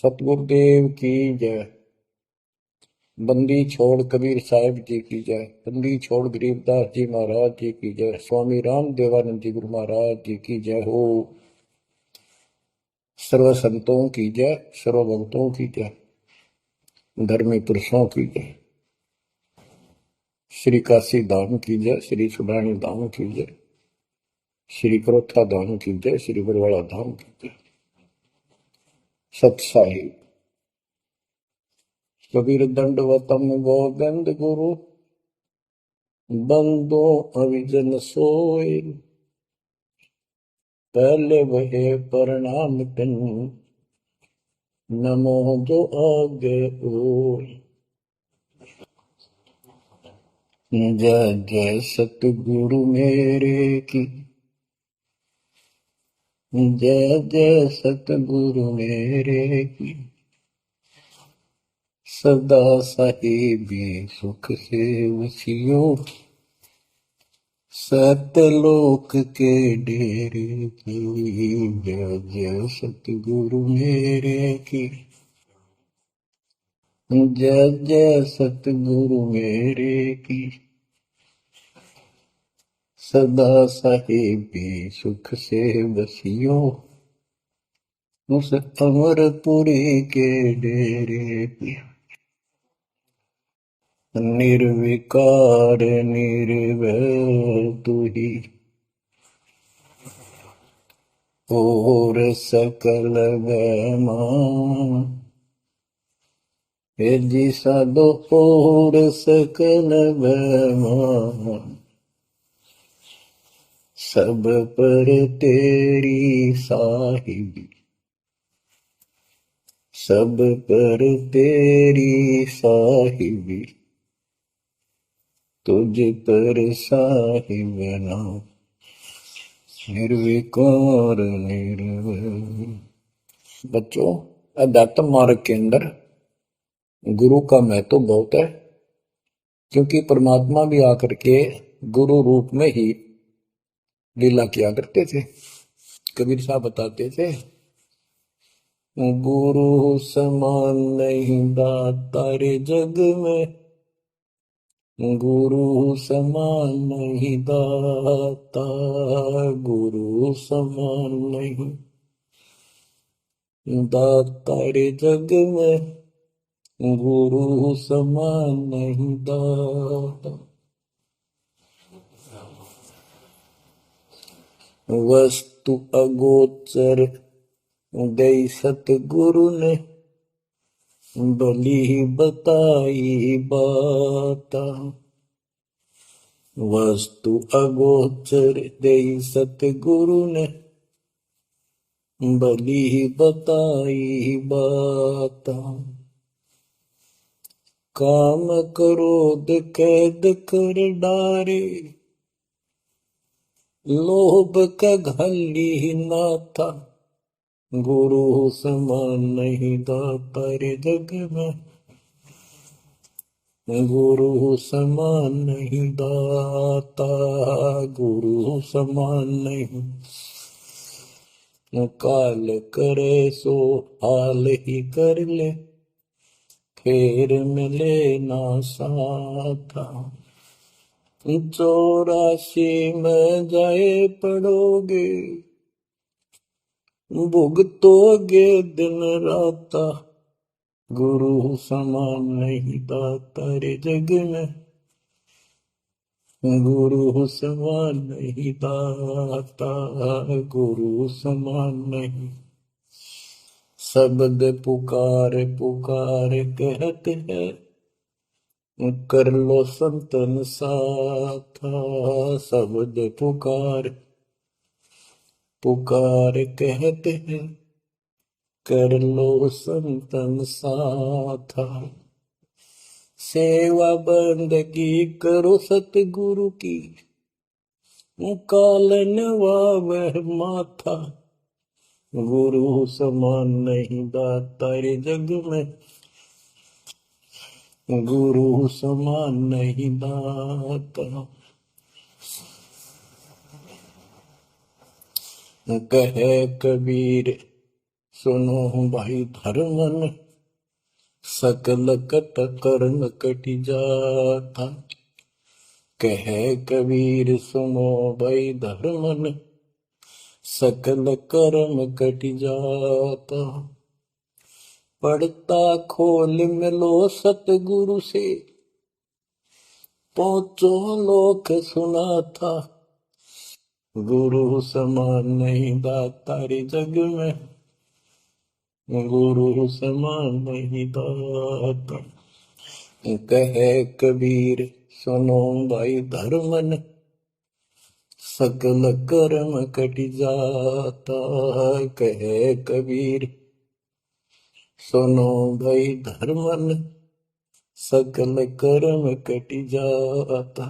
सतगुरुदेव की जय। बंदी छोड़ कबीर साहिब जी की जय। बंदी छोड़ गरीबदास जी महाराज जी की जय। स्वामी राम देवानंद जी गुरु महाराज जी की जय हो। सर्व संतों की जय, सर्व भक्तों की जय, धर्मी पुरुषों की जय। श्री काशी धाम की जय, श्री सुब्राणी धाम की जय, श्री करोथा धाम की जय, श्री बरवाड़ा धाम की जय। सतसाहिब कबीर दंडवतम गोविंद गुरु, बंदो अविजन सोए। पहले वहे प्रणाम तिन, नमो जो आगे ओय। जय जय सतगुरु मेरे की, जय जय सतगुरु मेरे की। सदा साहिबी सुख से वसियो, सतलोक के डेरे की। जय जय सतगुरु मेरे की, जय जय सतगुरु मेरे की। सदा साहिबी सुख से बसियो, उस अमरपुरी के डेरे की। निर्विकार निर्भय तू ही, और सकल वैमा। हे जी साधो और सकल वैमा, सब पर तेरी साहिबी, सब पर तेरी साहिबी। तुझ पर साहिब नाम, निर्विकार निर्भय। बच्चों, अध्यात्म मार्ग के अंदर गुरु का महत्व बहुत है, क्योंकि परमात्मा भी आकर के गुरु रूप में ही लीला किया करते थे। कबीर साहब बताते थे, गुरु समान नहीं दाता रे जग में, गुरु समान नहीं दाता, गुरु समान नहीं दाता रे जग में, गुरु समान नहीं दाता। वस्तु अगोचर दई सतगुरु ने, भली बताई बाता। वस्तु अगोचर दई सतगुरु ने, भली बताई बाता। काम क्रोध कैद कर डारे, लोभ का घली ना था। गुरु समान नहीं दाता रे जग में, गुरु समान नहीं दाता, गुरु समान नहीं। काल करे सो हाल ही कर ले, फेर मिले ना साथा। 84 में जाए पड़ोगे, भुगतोगे दिन राता। गुरु समान नहीं दाता रे जग में, गुरु समान नहीं दाता, गुरु समान नहीं। शब्द पुकार पुकार कहते हैं, कर लो संतन साथा। शब्द पुकार पुकार कहते हैं, कर लो संतन साथा। सेवा बंदगी करो सतगुरु की, कालन वह माथा। गुरु समान नहीं दाता रे जग में, गुरु समान नहीं दाता। कहे कबीर सुनो भाई धर्मन, सकल कट कर्म कटि जाता। कहे कबीर सुनो भाई धर्मन, सकल कर्म कटि जाता। पढ़ता खोल मिलो सतगुरु से, पहुंचो लोक सुना था। गुरु समान नहीं दातारी जग में, गुरु समान नहीं दाता। कहे कबीर सुनो भाई धर्मन, सकल कर्म कटि जाता। कहे कबीर सुनो भाई धर्मन, सकल कर्म कटि जाता।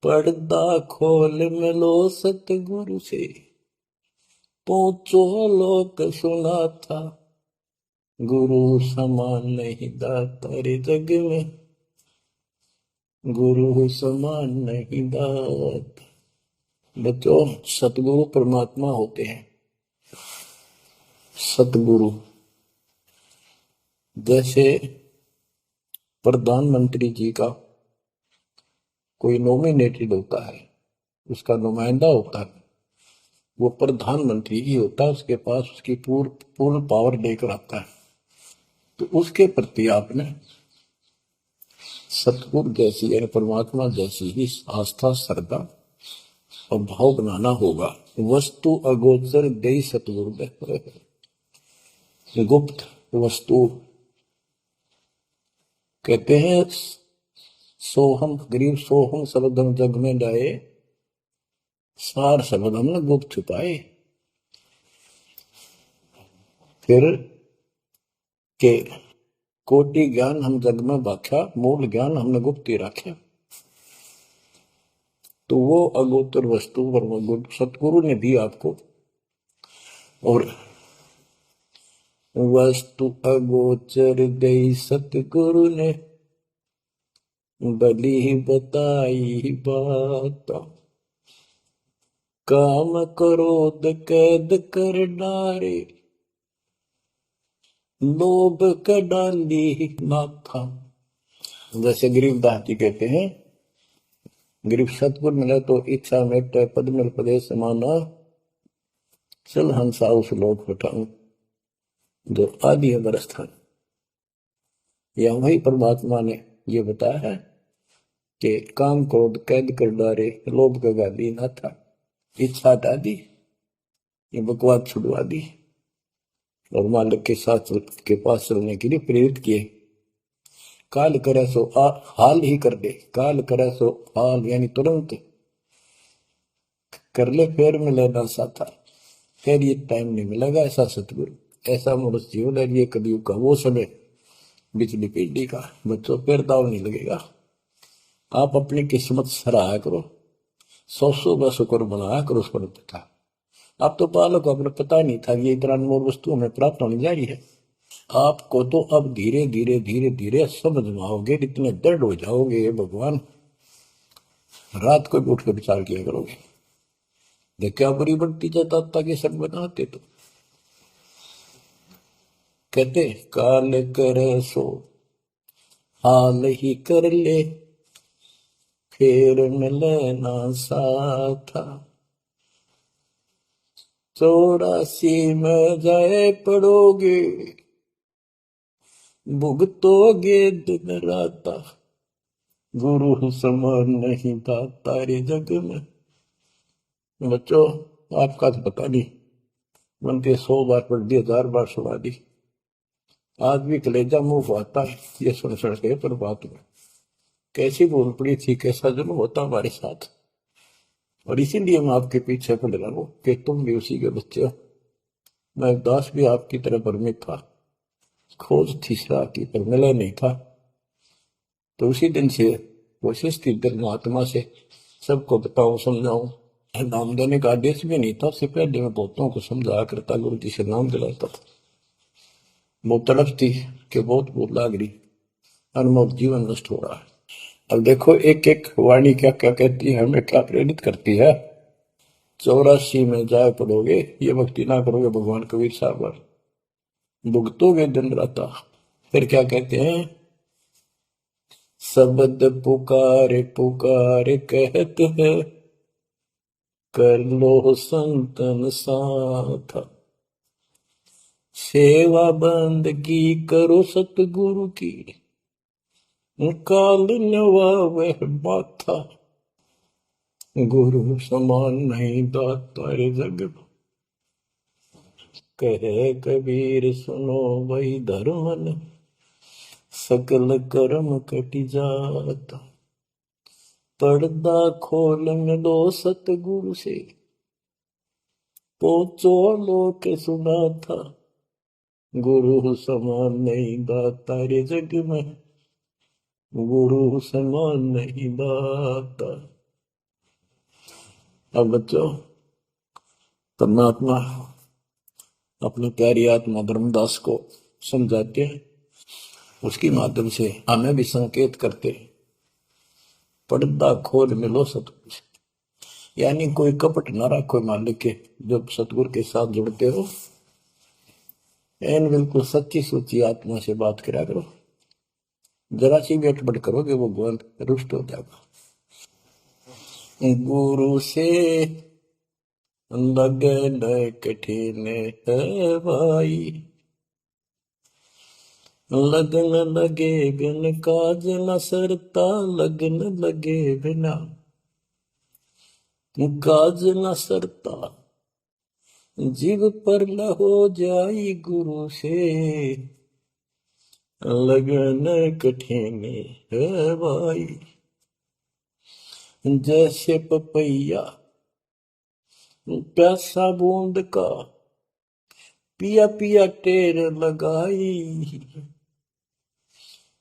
पर्दा खोल मिलो सतगुरु से, पहुंचो लोक सुना था। गुरु समान नहीं दाता रे जग में, गुरु समान नहीं दाता। बच्चों, सतगुरु परमात्मा होते हैं। सतगुरु जैसे प्रधानमंत्री जी का कोई नॉमिनेटेड होता है, उसका नुमाइंदा होता है, वो प्रधानमंत्री ही होता है, उसके पास उसकी पूर्ण पावर लेकर आता है। तो उसके प्रति आपने सतगुरु जैसी यानी परमात्मा जैसी ही आस्था, श्रद्धा और भाव बनाना होगा। वस्तु अगोचर दे सतगुरु, गुप्त वस्तु कहते हैं। सोहम गरीब सोहम शब्दम जग में जाए, सार शब्द हमने गुप्त छुपाए। फिर के कोटि ज्ञान हम जग में बाख्या, मूल ज्ञान हमने गुप्त ही रखा। तो वो अगोचर वस्तु सतगुरु ने दी आपको। और वस्तु अगोचर दे सतगुरु ने, बली बताई बात। काम क्रोध कैद कर डारे, लोभ का डाली माथा। जैसे गरीबदास जी कहते हैं, गरीब सतगुरु मिले तो इच्छा मेटे, पद मिल पदे समाना, चल हंसा उस लोक उठाऊं जो आदि अमर स्थान। या वही परमात्मा ने ये बताया है कि काम क्रोध कैद कर डारे, लोभ का गाली ना था, इच्छा हटा दी, ये बकवास छुड़वा दी और मालिक के साथ के पास चलने के लिए प्रेरित किए। काल करे सो हाल ही कर दे, काल करे सो हाल यानी तुरंत कर ले, फिर मिले ना साथा, फिर ये टाइम नहीं मिलेगा। ऐसा सतगुरु, ऐसा मनुष्य जीवन है ये कलयुग का वो समय, बिजली पीढ़ी का। बच्चों, फिर दाव नहीं लगेगा। आप अपनी किस्मत सराहा करो, 100 का शुक्र बनाया करो उस पर पता। आप तो बालक अपने पता नहीं था ये इतना अनमोल वस्तु हमें प्राप्त होने जा रही है। आपको तो अब धीरे धीरे धीरे धीरे समझ में आओगे, इतने दृढ़ हो जाओगे भगवान, रात को भी उठ कर विचार किया करोगे। क्या बुरी बढ़ती जाता ताकि सब बनाते। तो कहते काल करे सो हाल ही कर ले, फिर मिले ना साथा। 84 में जाए पड़ोगे, भुगतोगे दिन राता। गुरु समान नहीं दाता रे जग में। बच्चों, आपका तो पता नहीं, बनते 100 बार पढ़ दी, 1000 बार सुना दी, आज भी कलेजा मुंह आता है ये सुन सुन के। पर बात में कैसी बोल पड़ी थी, कैसा जुल्म होता हमारे साथ। और इसीलिए मैं आपके पीछे पड़ रहा हूं कि तुम भी उसी के बच्चे हो। मैं दास भी आपकी तरह भ्रमित था, खोज थी सलाह की पर मिला नहीं था। तो उसी दिन से कोशिश थी महात्मा से सबको बताऊं, समझाऊं। नाम देने का आदेश भी नहीं था, उससे पहले मैं बहुतों को समझाया करता, गुरु जी से नाम दिलाता था। बहुत तड़प थी कि बहुत भूख लाग रही, अनमोल जीवन नष्ट हो रहा है। अब देखो एक एक वाणी क्या क्या कहती है, हमें क्या प्रेरित करती है। 84 में जाए पड़ोगे, ये भक्ति ना करोगे भगवान कबीर साहब पर, भुगतोगे दिन राता। फिर क्या कहते हैं, शब्द पुकार पुकार कहत है, कर लो संतन साथ, सेवा बंदगी करो सतगुरु की, काल नवावे माथा, गुरु समान नहीं दाता रे जग, कहे कबीर सुनो वही धर्मन, सकल कर्म कटि जाता, पर्दा खोल मिलो सतगुरु से, पहुंचो लोक सुना था, गुरु समान नहीं दाता रे जग में, गुरु समान नहीं दाता। अब बच्चों, परमात्मा अपनी प्यारी आत्मा धर्मदास को समझाते हैं, उसके माध्यम से हमें भी संकेत करते हैं, पर्दा खोल मिलो सतगुरु से, यानी कोई कपट ना रखो मालिक के, जब सतगुरु के साथ जुड़ते हो एन बिल्कुल सच्ची सोची आत्मा से बात करा करो, जरा सी भी अटपट करोगे वो भगवान रुष्ट हो जाएगा। गुरु से लगन कठिन है भाई, लगन लगे बिन काज न सरता, लगन लगे बिना काज न सरता, जीव पर हो जाई गुरु से, लगन कठिन है भाई। जैसे पपैया प्यासा बूंद का, पिया पिया टेर लगाई,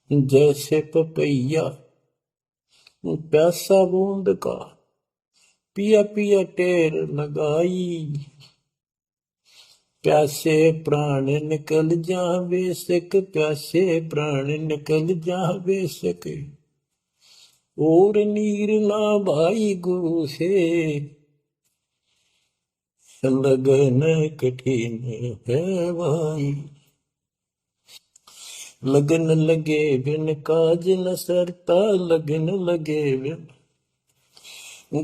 जैसे पपैया प्यासा बूंद का, पिया पिया टेर लगाई, प्यासे प्राण निकल जा बेशक, प्यासे प्राण निकल जा बेशक, और नीर ना भाई गुरु से, लगन कठिन है भाई। लगन लगे बिन काज न सरता, लगन लगे बिन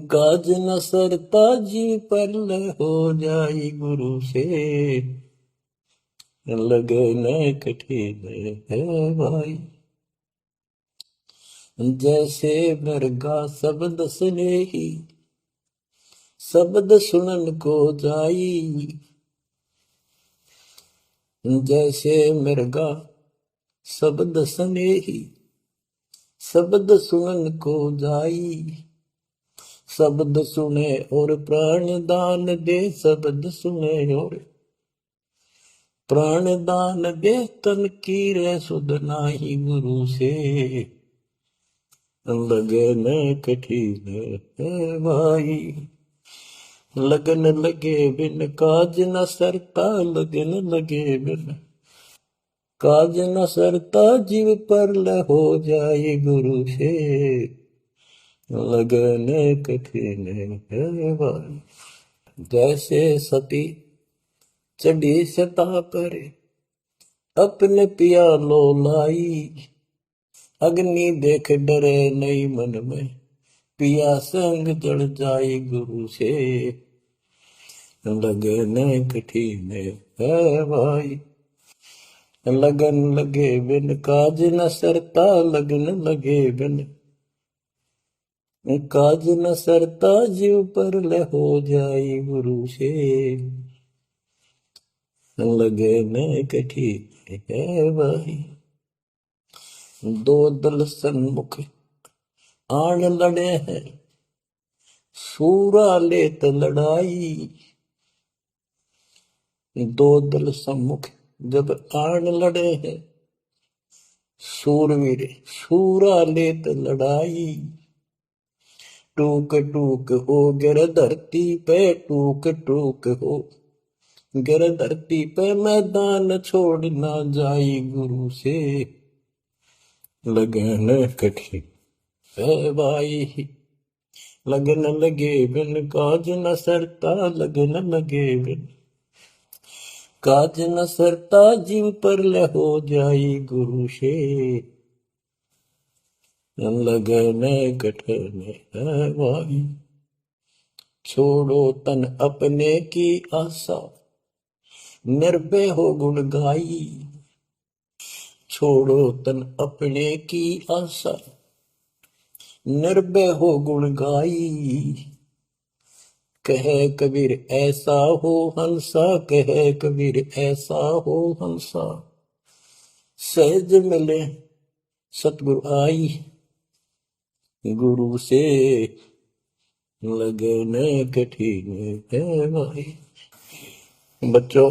काज न सरता, जीव पर हो जाई गुरु से, लगन कठिन है भाई। जैसे मृगा शब्द सुने ही, शब्द सुनन को जाई, जैसे मृगा शब्द सुने ही, शब्द सुनन को जाई, शब्द सुने और प्राण दान दे, शब्द सुने और प्राण दान दे, तन की रे सुध नाही गुरु से, लगन कठिन है भाई। लगन लगे बिन काज न सरता, लगन लगे बिन काज न सरता, जीव पर हो जाए गुरु से, लगन कठिन है भाई। जैसे सती चढ़ी सता पर, अपने पिया लो लाई, अग्नि देख डरे नहीं मन में, पिया संग जड़ जाए गुरु से, लगन कठिन है भाई। लगन लगे बिन काज न सरता, लगन लगे बिन काज न सरता, जीव पर हो जाए गुरु से, लगन कठिन है भाई। दो दल सन्मुख आन लड़े हैं, सूरा लेत लड़ाई, दो दल सम्मुख जब आन लड़े हैं, सूरवीर सूरा लेत लड़ाई, टूक टूक हो गिर धरती पे, टूक टूक हो गिर धरती पे, मैदान छोड़ ना जाई गुरु से, लगन कठिन है भाई। लगन लगे बिन काज न सरता, लगन लगे बिन काज न सरता, जीव पर ले हो जाई गुरु से, लगन कठन है भाई। छोड़ो तन अपने की आशा, निर्भय हो गुण गाई। छोड़ो तन अपने की आशा, निर्भय हो गुण गाई। कहे कबीर ऐसा हो हंसा, कहे कबीर ऐसा हो हंसा, सहज मिले सतगुरु आई। गुरु से लगन कठिन है भाई। बच्चों,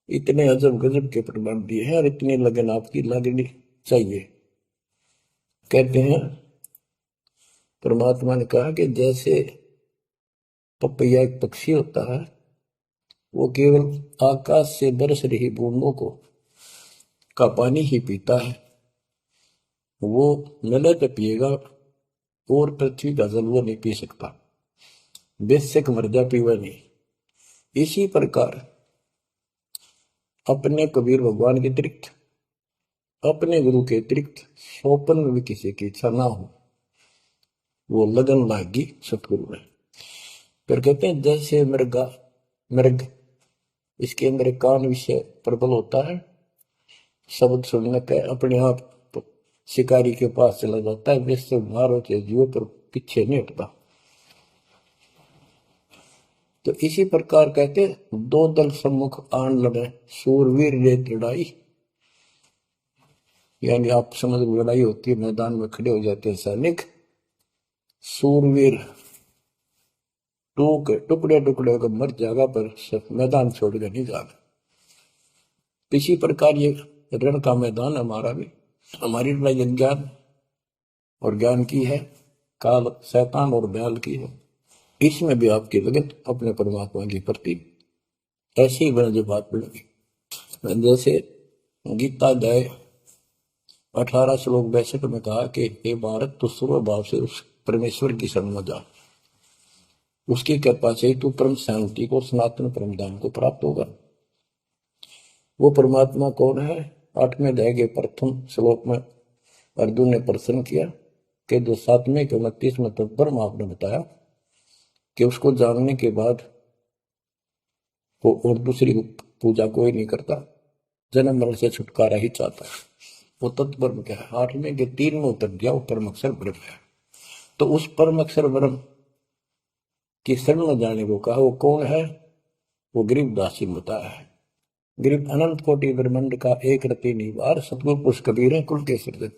इतने अजब गजब के प्रमाण दिए हैं और इतनी लगन आपकी लगनी चाहिए। कहते हैं परमात्मा ने कहा कि जैसे पपैया एक पक्षी होता है, वो केवल आकाश से बरस रही बूंदों को का पानी ही पीता है, वो मिले तो पिएगा, और पृथ्वी का जल वो नहीं पी सकता, बेशक मर जा पीवा नहीं। इसी प्रकार अपने कबीर भगवान के अतिरिक्त, अपने गुरु के अतिरिक्त सोपन में भी किसी की इच्छा ना हो, वो लगन लागी सतगुरु में। फिर कहते हैं जैसे मृग इसके अंदर एक कान विषय प्रबल होता है, शब्द सुनने पे अपने आप शिकारी के पास चला जाता है, जिससे मार होते जीवों पर पीछे नहीं हटता। तो इसी प्रकार कहते दो दल सम्मुख आन लड़े, सूरवीर ये लड़ाई। यानी आप समझ लड़ाई होती है, मैदान में खड़े हो जाते हैं सैनिक, सूरवीर टुकड़े टुकड़े होकर मर जाएगा, पर मैदान छोड़कर नहीं जाएगा। इसी प्रकार ये रण का मैदान हमारा भी, हमारी लड़ाई अज्ञान और ज्ञान की है, काल शैतान और बैल की है। इसमें भी आपकी लगन अपने परमात्मा के प्रति ऐसी ही बन जो बात पड़ेगी। जैसे गीता अध्याय 18 श्लोक 62 में कहा कि हे भारत, तू सर्व भाव से उस परमेश्वर की शरण में जा, उसकी कृपा से तू परम शांति को, सनातन परम धाम को प्राप्त होगा। वो परमात्मा कौन है? 8वें अध्याय के प्रथम श्लोक में अर्जुन ने प्रश्न किया कि जो 7वें के 29वें तक ब्रह्म आपने बताया कि उसको जानने के बाद वो और दूसरी पूजा कोई नहीं करता, जन्म मरण से छुटकारा ही चाहता है। वो तत्ब्रह्म क्या है? 8वें के 3 में उत्तर दिया, वो परम अक्षर ब्रह्म है। तो उस परम अक्षर ब्रह्म की शरण में जाने को कहा। वो कौन है? वो गरीबदास जी बताया है। गरीब अनंत कोटि ब्रह्मांड का एक रति निवार, सतगुरु पुरुष कबीर है कुल के सृजन।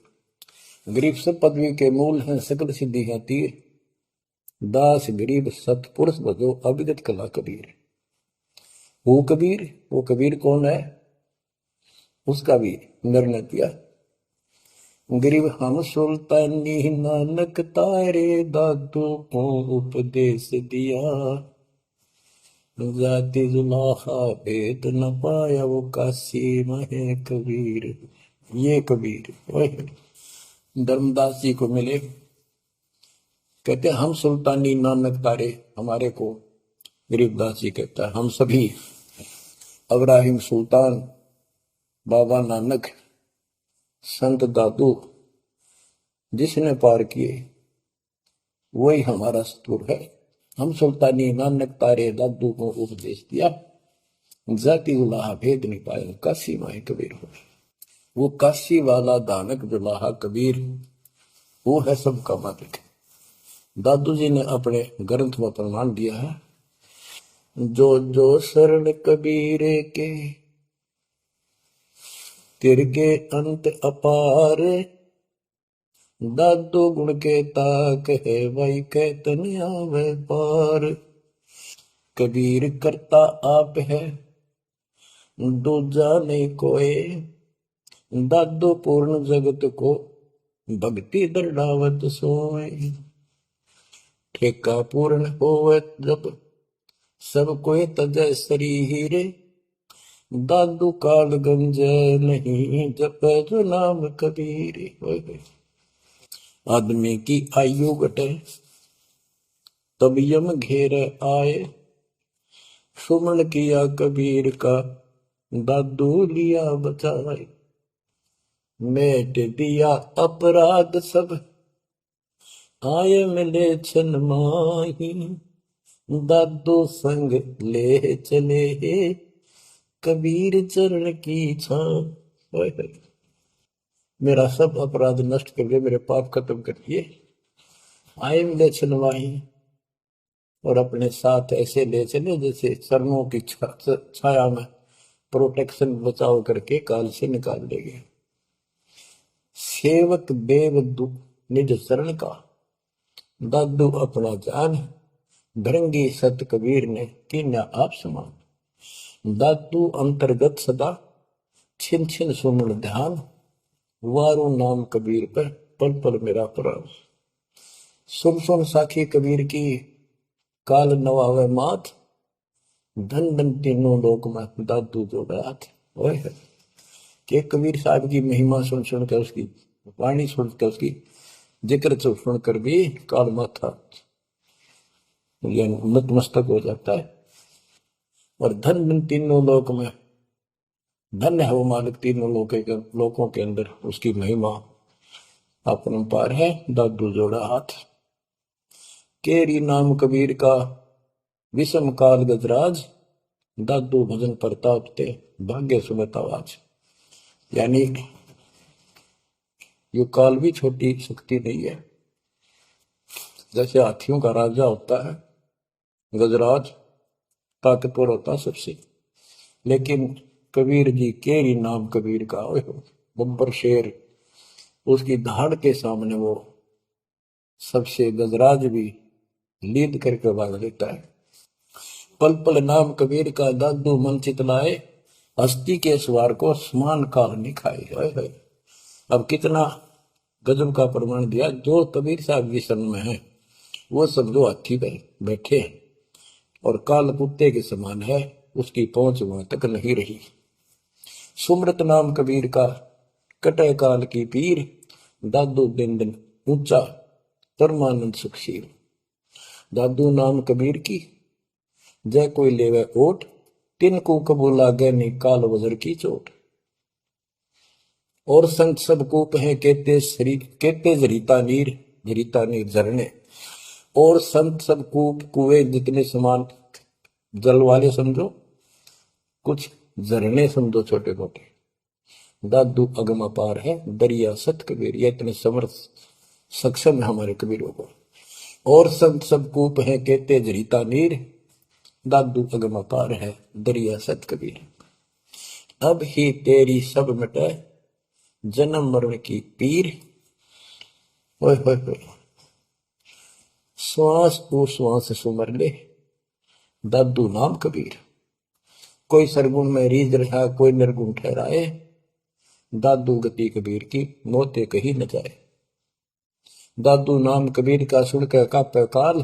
गरीब सब पदवी के मूल हैं, सकल सिद्धि है तीर, दास गरीब सतपुरुष बजो अविगत कला कबीर। वो कबीर कौन है? उसका भी निर्णय किया। गरीब हम सुल्तानी नानक तारे, दादू को उपदेश दिया, जाति जुलाहा भेद न पाया, वो काशी महे कबीर। ये कबीर धर्मदास जी को मिले, कहते हम सुल्तानी नानक तारे, हमारे को गरीबदास जी कहता है हम सभी अब्राहिम सुल्तान, बाबा नानक, संत दादू जिसने पार किए वही हमारा सतगुरु है। हम सुल्तानी नानक तारे, दादू को उपदेश दिया, जाति उलाहा भेद नहीं पाया, काशी माए कबीर हो। वो काशी वाला दानक जुलाहा कबीर, वो है सबका मालिक। दादू जी ने अपने ग्रंथ में प्रमाण दिया है, जो जो शरण कबीर के तिरके अंत अपार, दादू गुण के ताक है भाई कहतन आवे पार। कबीर करता आप है दूजा नहीं कोई, दादू पूर्ण जगत को भक्ति दर्डावत सोए। ठेका पूर्ण होवे जब सब कोई तजय शरीर, दादू काल गंज नहीं जप जो नाम कबीर। आदमी की आयु घटे तब यम घेरे आए। सुमन किया कबीर का दादू लिया बचाए। मेट दिया अपराध सब आए मिले छन माही। दादू संग ले चले कबीर चरण की छां। मेरा सब अपराध नष्ट कर दिए, मेरे पाप खत्म कर दिए। आए मिले छन माही और अपने साथ ऐसे ले चले जैसे चरणों की छाया में प्रोटेक्शन बचाव करके काल से निकाल लेंगे। सेवक देव निज शरण का दादू अपना जान। भृंगी सत कबीर ने कीन्या आप समान। दादू अंतर्गत सदा छिन छिन सुमन ध्यान। वारू नाम कबीर पर पल पल मेरा प्राण। सुन सुन साखी कबीर की काल नवावे मात। धन धन तीनों लोक में दादू जोड़ा हाथ। कि कबीर साहब की महिमा सुन सुन कर उसकी वाणी सुनकर उसकी जिक्र सुनकर भी काल माथा नतमस्तक हो जाता है। और धन धन तीनों लोक में धन्य है वो मालिक तीनों लोकों के अंदर उसकी महिमा अपरंपार है। दादू जोड़ा हाथ। केरी नाम कबीर का विषम काल गजराज। दादू भजन प्रताप ते भाग्य सुबत आवाज। यानी ये काल भी छोटी शक्ति नहीं है। जैसे हाथियों का राजा होता है गजराज, ताकतवर होता सबसे, लेकिन कबीर जी केरी नाम कबीर का बब्बर शेर, उसकी धाड़ के सामने वो सबसे गजराज भी लीद करके भाग लेता है। पल पल नाम कबीर का दादू मन चितलाए। हस्ती के सवार को समान काल निखाए। अब कितना गजब का प्रमाण दिया। जो कबीर साहब की शरण में है वो समझो हाथी पे बैठे और काल कुत्ते के समान है, उसकी पहुंच वहां तक नहीं रही। सुमरत नाम कबीर का कटे काल की पीर। दादू दिन दिन ऊंचा परमानंद सुखशील। दादू नाम कबीर की जय कोई लेवे ओट। तिनको कबूल लागे नी काल वजर की चोट। और संत सब कूप है कहते जरीता नीर झरने। और संत सब कूप कुएं जितने समान जल वाले समझो, कुछ झरने समझो छोटे मोटे। दादू अगम अपार है दरिया सत कबीर। ये इतने समर्थ सक्षम है हमारे कबीरों को। और संत सब कूप है कहते जरीता नीर। दादू अगम अपार है दरिया सत कबीर। अब ही तेरी सब मिटे जन्म मरण की पीर। ओए होए होए। श्वास को श्वास सुमर ले दादू नाम कबीर। कोई सरगुण में रीझ रहा कोई निर्गुण ठहराए। दादू गति कबीर की मोते कहीं न जाए। दादू नाम कबीर का सुन के कापे काल।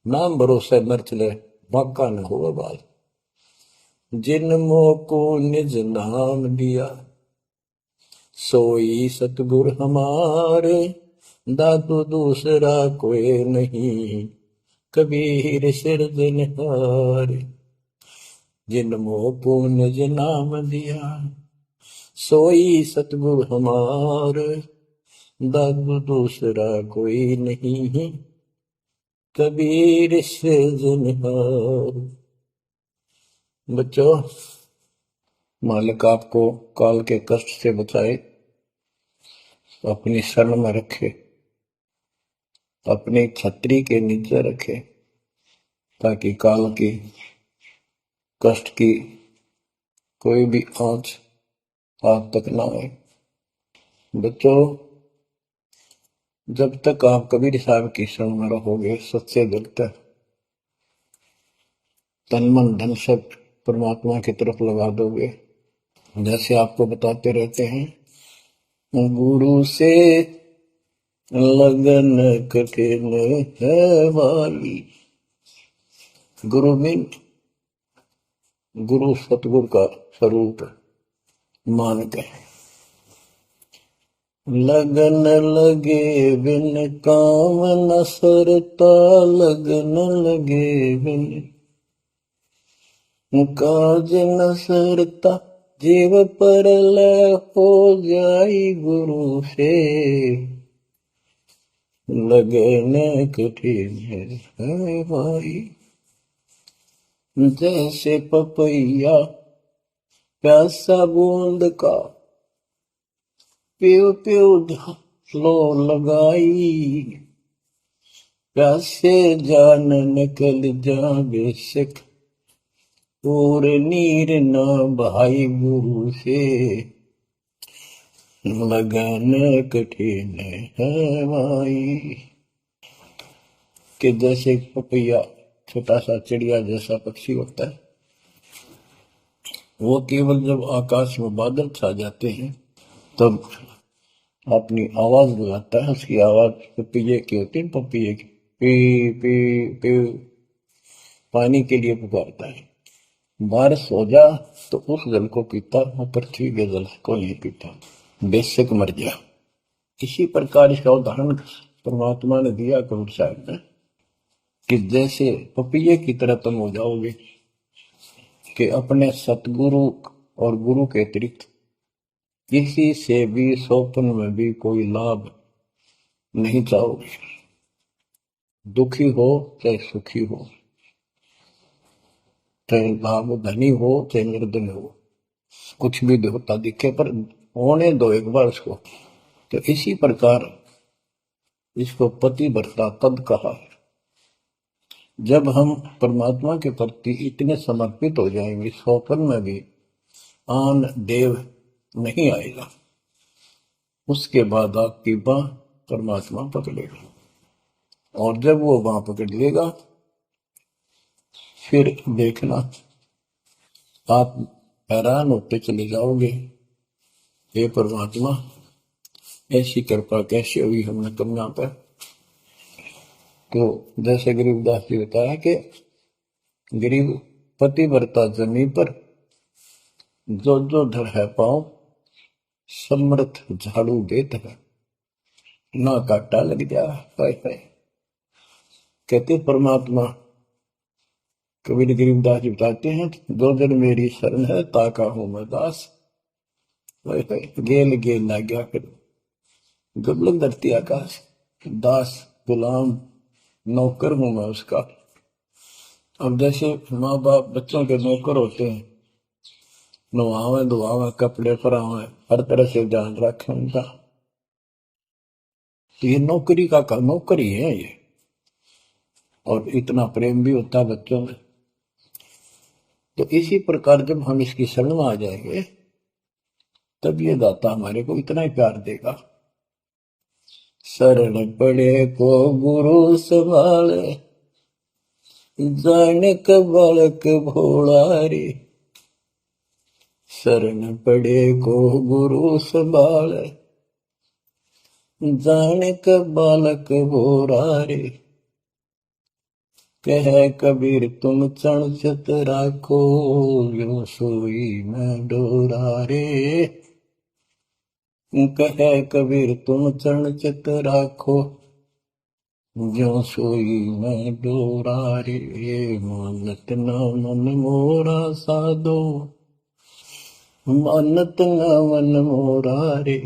नाम भरोसे मर चले बाका न हो बाल। जिन मोह को निज नाम दिया सोई सतगुर हमारे। दादू दूसरा कोई नहीं कबीर सिरजनहार। जिन मोह को निज नाम दिया सोई सतगुर हमार। दादू दूसरा कोई नहीं कबीर सिरजनहार। बच्चों, मालिक आपको काल के कष्ट से बचाए, अपनी शरण में रखे, अपनी छतरी के नीचे रखे, ताकि काल की कष्ट की कोई भी आंच आप तक ना आए। बच्चों, जब तक आप कबीर साहब की शरण में रहोगे, सच्चे दिल तक तन मन धन सब परमात्मा की तरफ लगा दोगे। जैसे आपको बताते रहते हैं, गुरु से लगन कठिन है वाली। गुरु मीन गुरु सतगुरु का स्वरूप मान के लगन लगे बिन काम न सरता, लगन लगे बिन काज न सरता, जीव पर लय हो जाई गुरु से, लगन कठिन है भाई। जैसे पपैया प्यासा बूंद का, प्यू प्यू लो लगाई, प्यासे जान निकल जा बेशक, और नीर न भाई गुरु से, लगन कठिन है भाई। कि जैसे पपैया छोटा सा चिड़िया जैसा पक्षी होता है, वो केवल जब आकाश में बादल छा जाते हैं तब अपनी आवाज लगाता है। उसकी आवाज पपैये की होती है, पपैये की पी पी पी, पानी के लिए पुकारता है। बारिश हो जा तो उस जल को पीता, वो पृथ्वी के जल को नहीं पीता, बेशक मर जा। इसी प्रकार इसका उदाहरण परमात्मा ने दिया कबीर साहब ने कि जैसे पपैये की तरह तुम हो जाओगे कि अपने सतगुरु और गुरु के अतिरिक्त किसी से भी स्वप्न में भी कोई लाभ नहीं चाहोगे। दुखी हो चाहे सुखी हो, चाहे लाभ धनी हो चाहे निर्धन हो, कुछ भी देवता दिखे पर होने दो एक बार उसको। तो इसी प्रकार इसको पतिव्रता पद कहा है। जब हम परमात्मा के प्रति इतने समर्पित हो जाएंगे, स्वप्न में भी आन देव नहीं आएगा, उसके बाद आपकी बाह परमात्मा पकड़ेगा, और जब वो बाह पकड़ लेगा फिर देखना आप हैरान होते चले जाओगे, हे परमात्मा ऐसी कृपा कैसे हुई हमने तुम यहाँ पर। तो जैसे गरीबदास जी बताया कि गरीब पतिव्रता जमी पर, जो जो धर है पाओ, समर्थ झाड़ू देत है, ना काटा लग जा। कहते परमात्मा कबीर गरीबदास जी बताते हैं, दो जन मेरी शरण है ताका हूं मैं दास, गेल गेल ना गया फिर गबलन धरती आकाश, दास गुलाम नौकर हूं मैं उसका। अब जैसे माँ बाप बच्चों के नौकर होते हैं, नवावे धुआवे कपड़े परावे हर तरह से ध्यान रखें उनका, तो ये नौकरी का नौकरी है ये, और इतना प्रेम भी होता है बच्चों में। तो इसी प्रकार जब हम इसकी शरण में आ जाएंगे तब ये दाता हमारे को इतना ही प्यार देगा। शरण पड़े को गुरु संभाले, जाने का बालक भोला रे, शरण पड़े को गुरु संभाले, जाने का बालक भोला रे, कह कबीर तुम चण चित राखो, यो सोई मैं डोरा रे, कह कबीर तुम चरण चित राखो, जो सोई मैं डोरा रे, मानत न मन मोरा साधो, मानत न मन मोरा रे,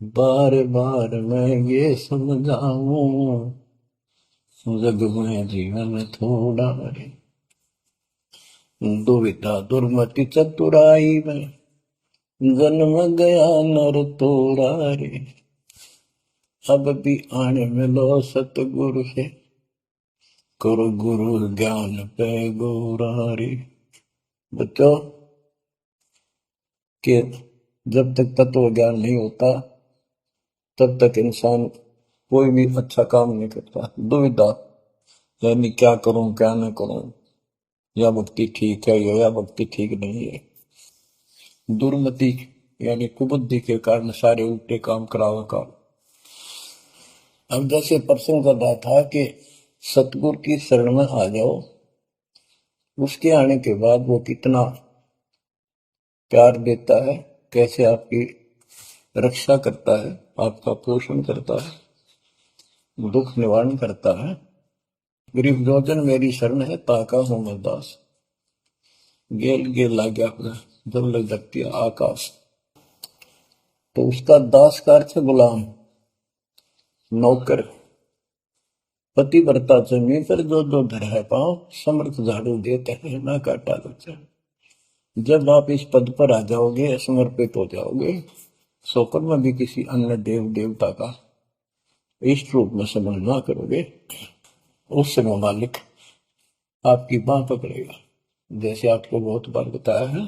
बार बार मैं ये समझाऊं, जग में जीवन थोड़ा रे, दुविधा दुर्मति चतुराई में जन्म गया नर तोड़ा रे, अब भी आने मिलो सतगुरु से, करो गुरु ज्ञान पे गोरा रे। बच्चों कि जब तक तत्व ज्ञान नहीं होता तब तक इंसान कोई भी अच्छा काम नहीं करता। दुविधा यानी क्या करूं क्या न करूं, या भक्ति ठीक है या भक्ति ठीक नहीं है। दुर्मति यानी कुबुद्धि के कारण सारे उल्टे काम करावा का। अब जैसे प्रसंग कर रहा था कि सतगुरु की शरण में आ जाओ, उसके आने के बाद वो कितना प्यार देता है, कैसे आपकी रक्षा करता है, आपका पोषण करता है, दुख निवारण करता है। गरीब जोजन मेरी शरण है, ताका हूं मैं दास। गेल गेल ला गया अपना, जब लग जाती है आकाश। तो उसका दास का अर्थ है गुलाम, नौकर। पतिव्रता जमीन पर जो जो धर है पांव, समर्थ झाड़ू देते हैं ना काटा बच्चा। जब आप इस पद पर आ जाओगे, समर्पित हो जाओगे, स्वप्न में भी किसी अन्य देव देवता का इष्ट रूप में समझना करोगे, उस समय मालिक आपकी बांह पकड़ेगा। जैसे आपको बहुत बार बताया है,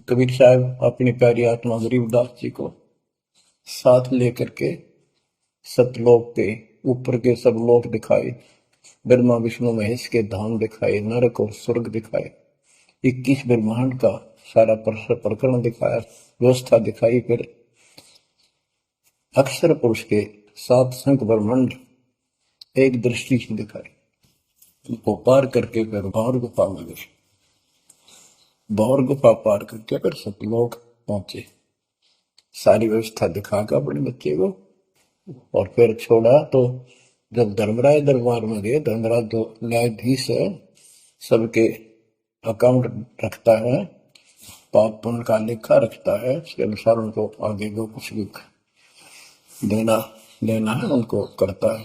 कबीर साहब अपनी प्यारी आत्मा गरीबदास जी को साथ लेकर के सतलोक के ऊपर के सब लोक दिखाए, ब्रह्मा विष्णु महेश के धाम दिखाए, नरक और स्वर्ग दिखाए, 21 ब्रह्मांड का सारा प्रकरण दिखाया, व्यवस्था दिखाई। फिर अक्षर पुरुष के 7 संख ब्रह्मांड एक दृष्टि से दिखाए। वो पार करके फिर भौर गुफा में गए, भौर गुफा पार करके फिर सतलोक पहुंचे, सारी व्यवस्था दिखाकर अपने बच्चे को, और फिर छोड़ा। तो जब धर्मराय दरबार में गए, धर्मराज जो न्यायाधीश है, सबके अकाउंट रखता है, पाप पुण्य का लेखा रखता है, उसके अनुसार उनको आगे जो कुछ भी देना लेना है उनको करता है।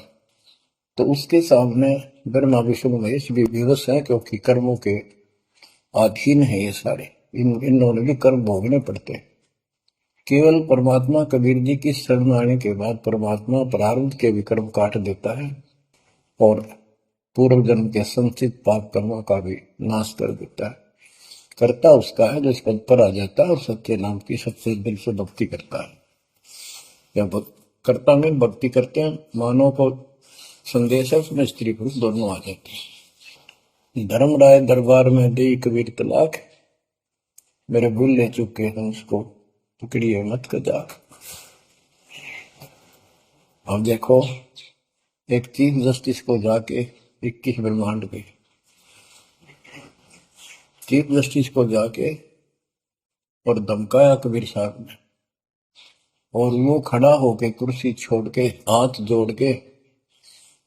तो उसके सामने ब्रह्मा विष्णु महेश भी विवश है, क्योंकि कर्मों के अधीन है ये सारे, इन्होंने भी कर्म भोगने पड़ते हैं। केवल परमात्मा कबीर जी की शरण आने के बाद परमात्मा प्रारब्ध के भी कर्म काट देता है और पूर्व जन्म के संचित पाप कर्मों का भी नाश कर देता है। करता उसका है जो इस पद पर आ जाता है और सच्चे नाम की सच्चे दिल से भक्ति करता है। या कर्ता में भक्ति करते हैं, मानव को संदेश है, उसमें स्त्री पुरुष दोनों आ जाते हैं। धर्मराय दरबार में दे कबीर तलाक, मेरे भूलने चुके हैं उसको पकड़िए मत कजाक। अब देखो, एक चीफ जस्टिस को जाके 21 ब्रह्मांड के चीफ जस्टिस को जाके और धमकाया कबीर साहब ने, और वो खड़ा होके कुर्सी छोड़ के हाथ जोड़ के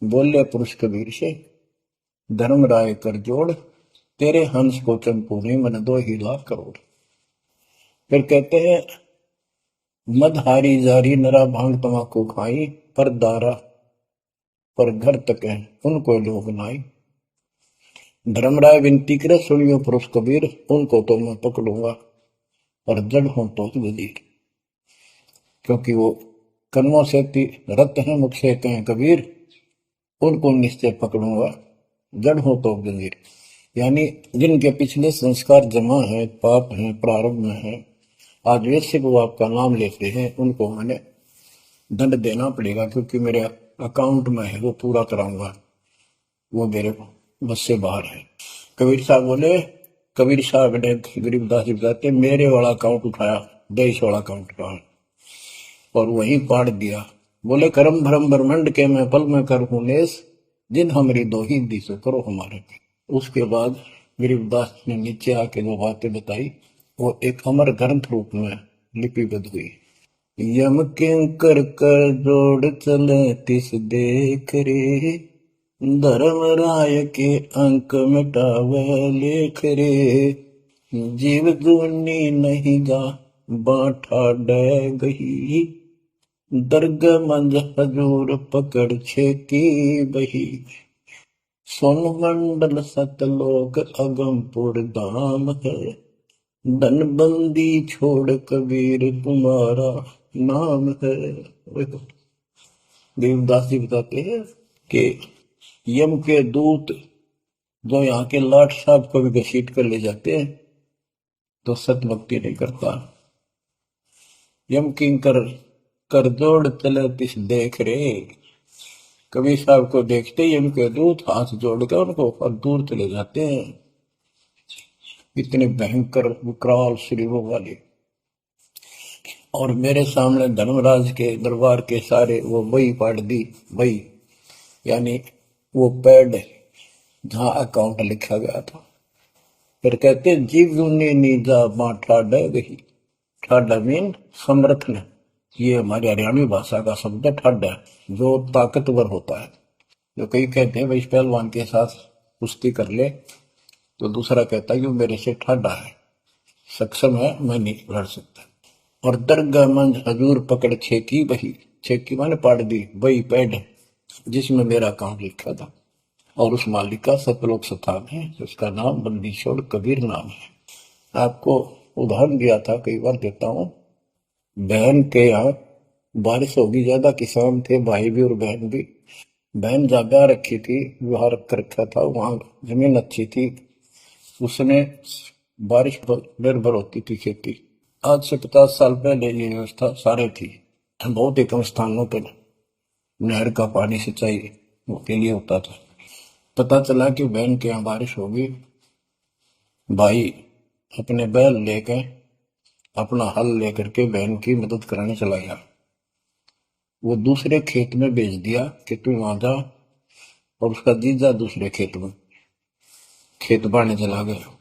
बोले पुरुष कबीर से, धर्मराय कर जोड़, तेरे हंस को चंपूने मन 2 लाख करोड़। फिर कहते हैं, मदहारी जारी नरा भांग तमाकू खाई, पर दारा पर घर तक है उनको लोग नाई। धर्मराय विनती करे, सुनियो पुरुष कबीर, उनको तो मैं पकड़ूंगा और जड़ हूं तो गदीर। क्योंकि वो कर्मों से रत हैं, मुख से कहें कबीर, उनको निश्चय पकड़ूंगा, जड़ हो तो गंभीर। यानी जिनके पिछले संस्कार जमा है, पाप है, प्रारंभ में है, आज वैसे वो आपका नाम लेते हैं, उनको मैंने दंड देना पड़ेगा, क्योंकि मेरे अकाउंट में है, वो पूरा कराऊंगा, वो मेरे बस से बाहर है। कबीर साहब बोले, कबीर साहब ने गरीबदास जी बताते, मेरे वाला अकाउंट उठाया, देश वाला अकाउंट का, और वहीं पाड़ दिया। बोले, करम भरम ब्रह्मंड के मैं पल में कर हूं नेस, जिन हमारी दो ही दी सो करो हमारे। उसके बाद गरीबदास ने नीचे आके जो बातें बताई, वो एक अमर ग्रंथ रूप में लिपिबद्ध हुई। यम किंकर कर जोड़ चले तिस देख रे, धर्म राय के अंक मिटावे लेख रे, जीव जूनी नहीं जा बांटा डे गही, दर्ग मंज हजूर पकड़ छेती बही, सोन मंडल सतलोक अगमपुर धाम है, धनबंदी छोड़ कबीर तुम्हारा नाम है। देवदास जी बताते हैं कि यम के दूत जो यहाँ के लाट साहब को भी घसीट कर ले जाते हैं, तो सत भक्ति नहीं करता। यम किंकर कर जोड़ चले तिस देख रे, कबीर साहब को देखते ही उनके दूत हाथ जोड़कर उनको दूर चले जाते हैं। इतने भयंकर विकराल शरीरों वाले, और मेरे सामने धर्मराज के दरबार के सारे वो बही पाड़ दी। बही यानी वो पैड जहां अकाउंट लिखा गया था। फिर कहते, जीव ने नीजा मां ठाडा गही, ठाडा मीन समर्थ ने, ये हमारी हरियाणवी भाषा का शब्द है ठड है, जो ताकतवर होता है। जो कई कहते हैं भाई इस पहलवान के साथ कुश्ती कर ले, तो दूसरा कहता है कि वो मेरे से ठाडा है, सक्षम है, मैं नहीं लड़ सकता। और दरगाह मंज हजूर पकड़ छेकी बही, छेकी माने पाड़ दी बही पैड, जिसमें मेरा काम लिखा था। और उस मालिक का सतलोक स्थान है, उसका नाम बंदी छोड़ कबीर नाम है। आपको उदाहरण दिया था, कई बार देता हूँ। बहन के यहाँ बारिश होगी ज्यादा, किसान थे भाई भी और बहन भी। बहन जागा रखी थी, विवाह कर रखा था, वहां जमीन अच्छी थी, उसने बारिश पर निर्भर होती थी खेती। आज से 50 साल पहले ये व्यवस्था सारे थी। बहुत ही कम स्थानों पर नहर का पानी सिंचाई के लिए होता था। पता चला कि बहन के यहाँ बारिश होगी, भाई अपने बैल लेकर, अपना हल लेकर के बहन की मदद कराने चला गया। वो दूसरे खेत में भेज दिया कि तू वहां जा, और उसका जीजा दूसरे खेत में खेत बाने चला गया।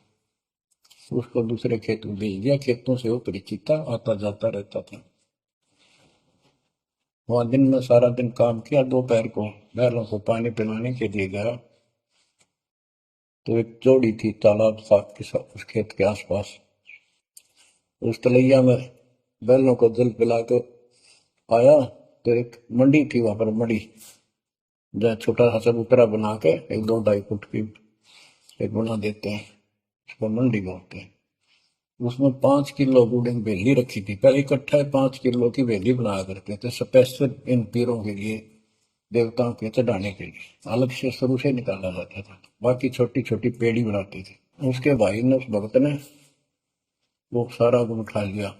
उसको दूसरे खेत में भेज दिया, खेतों से वो परिचित था, आता जाता रहता था। वहां दिन में सारा दिन काम किया, दोपहर को बैलों को पानी पिलाने के लिए गया, तो एक जोड़ी थी तालाब साथ के साथ उस खेत के आसपास। उस तलैया में बैलों को जल पिला के आया, तो एक मंडी थी, वहां पर मंडी, जहाँ छोटा सा चबूतरा बना के 1-2 ढाई फुट की एक बना देते हैं, उसको मंडी बोलते हैं। उसमें 5 किलो गुड़ की बेली रखी थी, पहले इकट्ठा 5 किलो की बेली बनाया करते थे, स्पेशल इन पीरों के लिए, देवताओं के चढ़ाने के लिए अलग से शुरू से निकाला जाता था। बाकी छोटी छोटी पेड़ी बनाती थी। उसके भाई ने, उस भक्त ने, वो सारा गुड़ उठा लिया,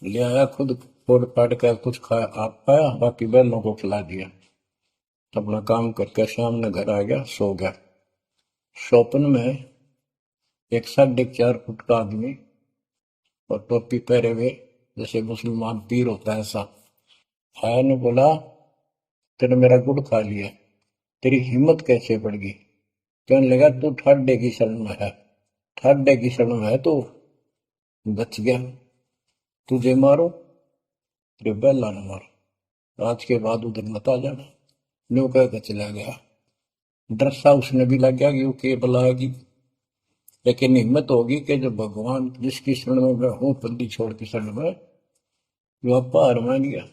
ले आया, खुद फोड़ फाड़ कर कुछ खाया, आप खाया, बाकी बैलों को खिला दिया। अपना काम करके शाम में घर आ गया, सो गया। स्वप्न में एक 4.5 फुट का आदमी और टोपी पहरे हुए, जैसे मुसलमान पीर होता है ऐसा, आया ने बोला, तेने मेरा गुड़ खा लिया, तेरी हिम्मत कैसे बढ़ गई? कहने लगा, तू ठाडे की शरण में है, ठाडे की शरण में है, तो बच गया, तुझे मारो, तेरे बैला ने मारो, आज के बाद उधर मत आ जाना। न्यू कह के चला गया। डर सा उसने भी लग गया कि बुलाएगी, लेकिन हिम्मत होगी कि जब भगवान जिसकी शरण में मैं हूं, बंदी छोड़ की शरण में, जो अप्पा हार मान गया,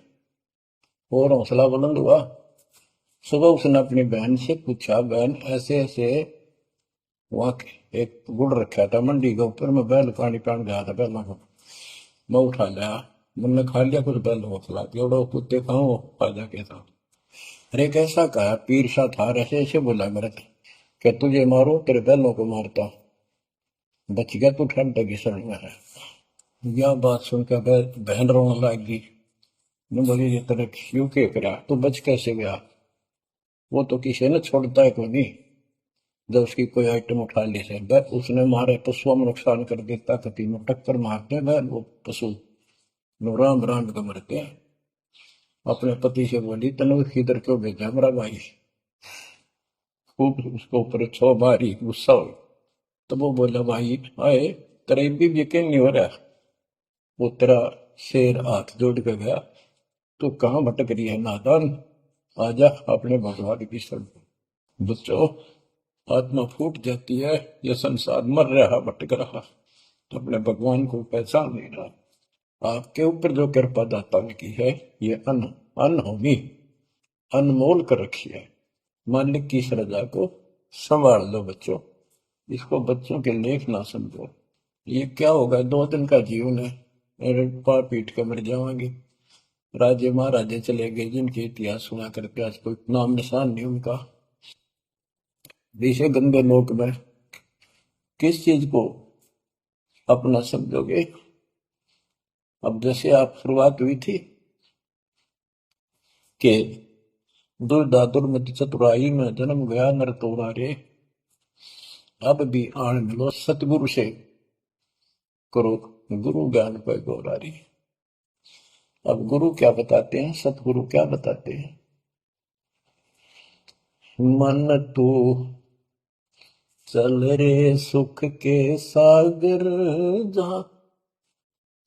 और हौसला बुलंद हुआ। सुबह उसने अपनी बहन से पूछा, बहन ऐसे ऐसे, वहां एक गुड़ रखा था मंडी के ऊपर, मैं बैल पानी पान गया था, बैलों को मैं उठा लिया, मैंने खा लिया, कुछ बैलों को खिला दिया, और कुत्ते खाओ फायदा के था। अरे कैसा कहा, पीर सा था, ऐसे ऐसे बोला मेरे से, क्या तुझे मारो, तेरे बैलों को मारता, बच गया, तू ठंड की शरण में है। यह बात सुनकर बहन रोने लगी। मैं बोली, ये तेरे क्यों के करा, तू बच कैसे गया? वो तो किसी ने छोड़ता है कोई नहीं, जब उसकी कोई आइटम उठा ली से उसने मारे पशुओं में नुकसान कर देता, कति में टक्कर मारते हैं वो पशु, राम राम के मरते हैं। अपने पति से बोली, तनु इधर क्यों भेजा मेरा भाई? खूब उसको ऊपर छो मारी, गुस्सा हो। तो वो बोला, भाई आए, तेरा भी यकीन नहीं हो रहा? वो तेरा शेर हाथ जोड़ के गया, तू कहाँ भटक रही है नादान, आजा अपने भगवान की शरण। बच्चों, आत्मा फूट जाती है, यह संसार मर रहा, भटक रहा, तो अपने भगवान को पहचान नहीं रहा। आपके ऊपर जो कृपा दाता ने की है, ये अनहोनी, अनमोल कर रखी है। मालिक की श्रद्धा को संभाल लो बच्चों, इसको बच्चों के लेख ना समझो। ये क्या होगा, 2 दिन का जीवन है, मेरे पार पीट के मर जाएंगे। राजे महाराजे चले गए, जिनके इतिहास सुना करके आज कोई नाम निशान नहीं उनका। विषय गंदे लोक में किस चीज को अपना समझोगे? अब जैसे आप शुरुआत हुई थी कि दुर्दादुर मति चतुराई में जन्म गया नर तोरा रे, अब भी आन मिलो सतगुरु से, करो गुरु ज्ञान पर गौरारी। अब गुरु क्या बताते हैं, सतगुरु क्या बताते हैं? मन तू चल रे सुख के सागर, जहां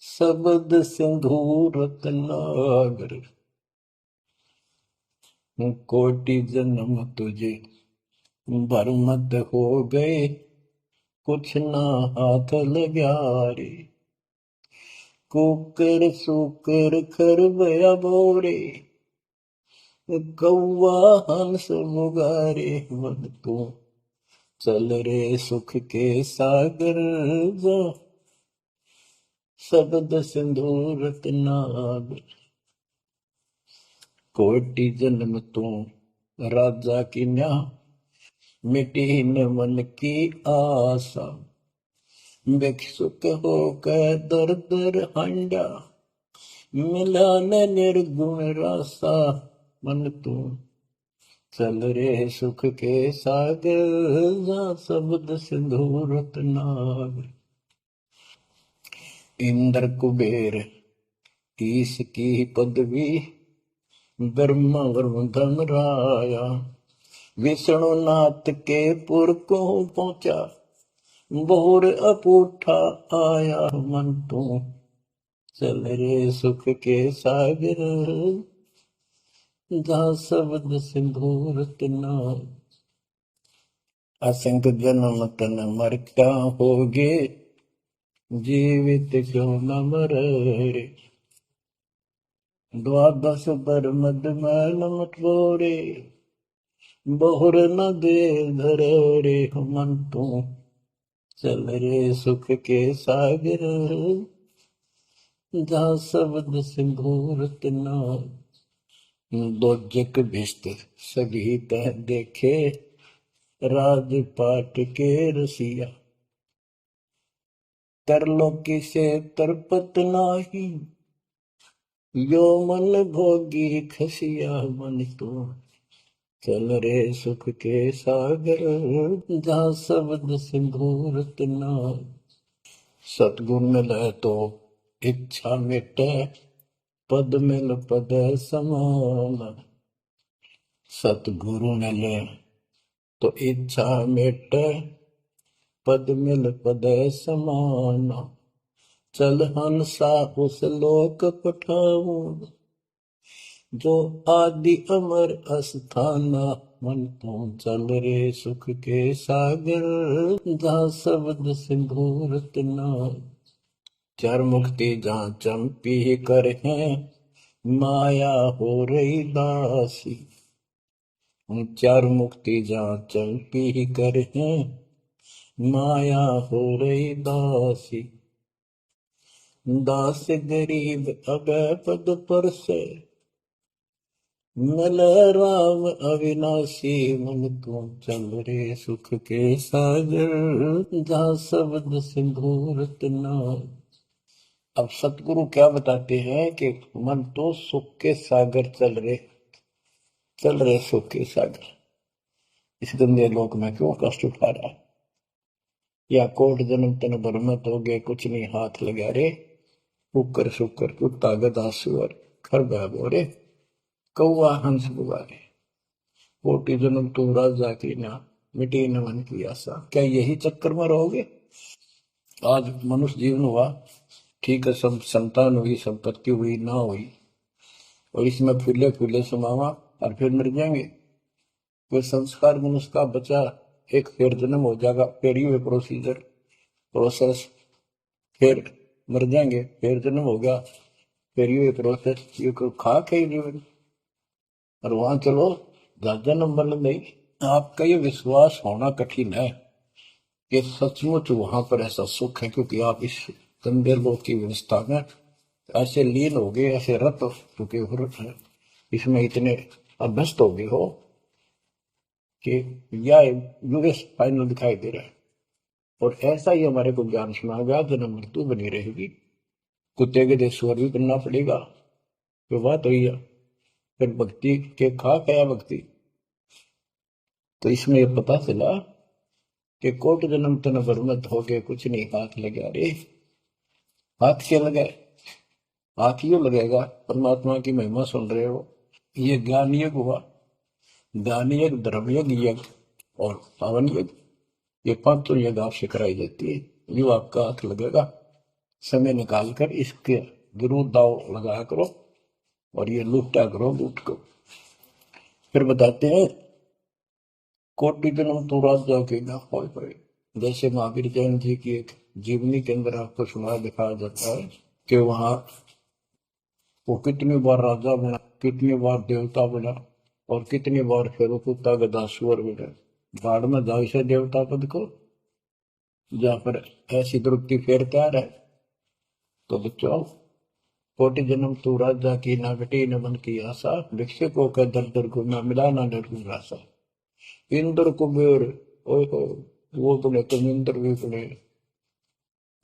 शब्द सिंधु रत्नागर, कोटि जन्म तुझे बरमद हो गए, कुछ ना हाथ लगा रे। कुकर सुकर खरबया बोरे, कौआ हंस मुगारे। मन तू चल रे सुख के सागर जा, शब्द सिंधु रत्नागर। कोटि जन्म तू राजा की न्या, मिटी न मन की आशा। भिक्षुक होकर दर दर हंडा, मिला न निर्गुण रासा। मन तू चल रे सुख के सागर जा, शब्द सिंधु रत्नागर। इंद्र कुबेर ईश की पदवी, ब्रह्मा वरुण धर्मराया। विष्णुनाथ के पुर को पहुंचा, बोर अपूठा आया। मन तू चल रे सुख के सागर जा, शब्द सिंधु रत्नागर। असंग जन्म तन मर क्या होगे, जीवित क्यों न मरे रे। द्वादश बर मद मैल मटोरे, बहुर न दे धरे रे। मन तू चल रे सुख के सागर जा, शब्द सिंधु रत्नागर। दोजक भिष्ट सभी तह देखे, राजपाट के रसिया। तरलोकी से तरपत नाही, यो मन भोगी खसिया। मन तो चल रे सुख के सागर जा, शब्द सिंधु रत्नागर। सतगुण मिले तो इच्छा मिटे, पद मिल पद समान। सतगुरु मिले तो इच्छा मिटे, पद मिल पद समान। चल हंसा उस लोक पठाऊं, जो आदि अमर अस्थाना। मन तू चल रे सुख के सागर जा, शब्द सिंधु रत्नागर। चार मुक्ति जहाँ चंपी कर हैं, माया हो रही दासी। चार मुक्ति जहाँ चंपी कर हैं, माया हो रही दासी। दास गरीब अगय पद पर से, मिल राम अविनाशी। मन तू चल रे सुख के सागर जा, शब्द सिंधु रत्नागर। अब सतगुरु क्या बताते हैं कि मन तो सुख के सागर चल रहे सुख के सागर। इस गंदे लोक में क्यों कष्ट उठा रहा है, या कोट जन्म तन बरमत हो गए, कुछ नहीं हाथ लगा रे। कुकर शुकर कुत्ता गधा सुअर खर बोरे, कौआ हंस बुआरे। कोटि जन्म तू राजा की ना, मिटी न मन की आशा। क्या यही चक्कर में रहोगे? आज मनुष्य जीवन हुआ, ठीक है, सब संतान हुई, संपत्ति हुई ना हुई, और इसमें फूले फूले समावा और फिर मर जाएंगे। कोई संस्कार मनुष्य का बचा, एक फिर जन्म हो जाएगा, फिर ये प्रोसेस, फिर मर जाएंगे, फिर जन्म होगा, फिर ये प्रोसेस। ये खाक है जीवन, और वहां चलो ज्यादा नंबर नहीं। आपका ये विश्वास होना कठिन है कि सचमुच वहां पर ऐसा सुख है, क्योंकि आप इस गंदे लोक की व्यवस्था में ऐसे लीन हो गए, ऐसे रत चुके हो, इसमें इतने अभ्यस्त हो गए हो कि यह यूएस फाइनल दिखाई दे रहा है। और ऐसा ही हमारे को ज्ञान सुना गया, जन्म मृत्यु बनी रहेगी, कुत्ते के देशवर भी बनना पड़ेगा। तो बात हुई है, फिर भक्ति के खाक है भक्ति। तो इसमें यह पता चला कि कोट जन्म तन बरमत हो गए, कुछ नहीं हाथ लगा रे। हाथ क्या लगे? हाथ यूं लगेगा, परमात्मा की महिमा सुन रहे हो, ये ज्ञान यज्ञ हुआ, ज्ञान यज्ञ, धर्म यज्ञ, यज्ञ और पावन यज्ञ, ये पांचों यज्ञ आपसे कराई जाती है। यो आपका हाथ लगेगा, समय निकाल कर इसके जरूर दाव लगाया करो और ये लूटा करो लूट को। फिर बताते हैं कोटि जन्म तू राजा के ना होए होए। जैसे महावीर जैन जी की एक जीवनी के अंदर आपको सुना दिखाया जाता है कि वहां वो कितनी बार राजा बना, कितनी बार देवता बना और कितनी बार फिर कुत्ता गधा सुअर बना। बाढ़ में जाओ से देवता पद को, जहां पर ऐसी द्रुपति फेर तैयार है। तो बच्चों कोटि जन्म तू राजा की ना घटी न मन की आशा, भिक्षुकों का दर दर को ना मिला ना निर्गुण राशा। इंद्र कुबेर ओए हो, वो बने तुम इंद्र भी बने।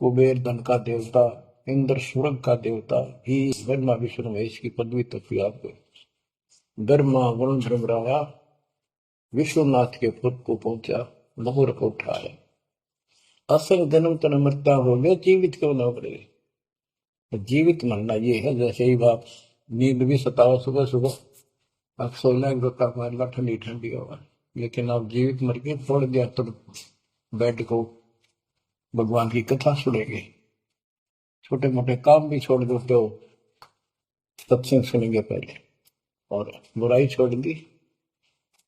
कुबेर धन का देवता, इंद्र स्वर्ग का देवता ही ब्रह्मा विष्णु महेश की पदवी तक भी आपको ब्रह्मा वरुण धर्मराया विश्वनाथ के पुत्र को पहुंचा, बहुर को उठाया। असल जन्म तन मरता हो गया, जीवित क्यों ना पड़े। जीवित मरना ये है जैसे ही बाप नींद भी सताओ सुबह सुबह, अब सोलह गोता मारना ठंडी ठंडी हवा, लेकिन आप जीवित मर के छोड़ दिया तो बेड को भगवान की कथा सुनेंगे, छोटे मोटे काम भी छोड़ देते हो, सत्संग सुनेंगे पहले, और बुराई छोड़ दी।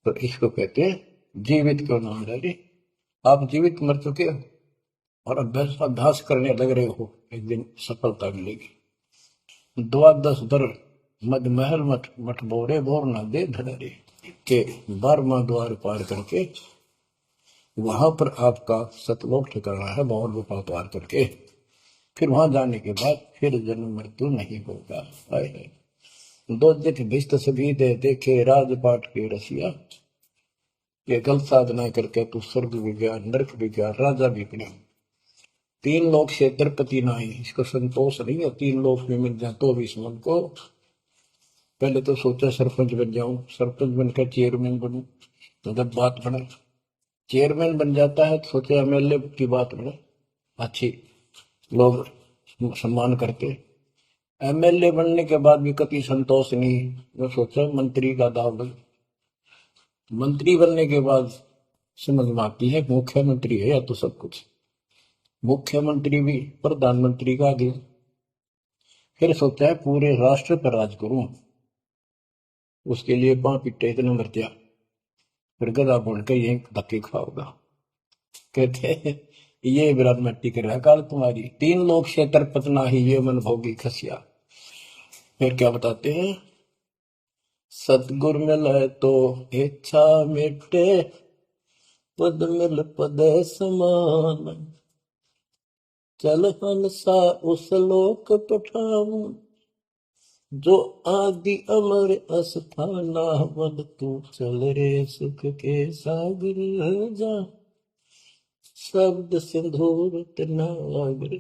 तो इसको कहते हैं जीवित क्यों ना मरे। आप जीवित मर चुके हो और अभ्यास करने लग रहे हो, एक दिन सफलता मिलेगी। द्वादश दर मद महल मठ मठ बोरे बोर न दे धड़े के 12वां द्वार पार करके वहां पर आपका सतलोक ठिकाना है, बहुत गुफा पार करके फिर वहां जाने के बाद फिर जन्म मृत्यु नहीं होगा। दो जित भिष्ट सभी दे देखे राजपाट के रसिया, ये गलत साधना करके तू स्वर्ग भी गया, नरक भी गया, राजा भी बना। 3 लोक से द्रपति ना ही, इसको संतोष नहीं है 3 लोक में मिल जाए तो भी इस मन को। पहले तो सोचा सरपंच बन जाऊं, सरपंच बनकर चेयरमैन बनूं, तो जब बात बने चेयरमैन बन जाता है तो सोचा एमएलए की बात बने, अच्छी लोग सम्मान करते। एमएलए बनने के बाद भी कभी संतोष नहीं, मैं सोचा मंत्री का दाव बन। मंत्री बनने के बाद समझ में आती है मुख्यमंत्री है या तो सब कुछ, मुख्यमंत्री भी प्रधानमंत्री का आगे। फिर सोचा है पूरे राष्ट्र पर राज करूं, उसके लिए पांव पिट्टे इतने मरतिया, फिर गधा बोल के ये धक्के खाओगा। कहते हैं ये विराट मट्टी कर रहा काल तुम्हारी, 3 लोग क्षेत्र पतना ही ये मन भोगी खसिया। फिर क्या बताते हैं, सतगुर मिले तो इच्छा मिटे, पद मिल पद समान, चल हंसा उस लोक पठाऊं, जो आदि अमर अस्थाना, मन तू चल रे सुख के सागर जा, शब्द सिंधुर नागर।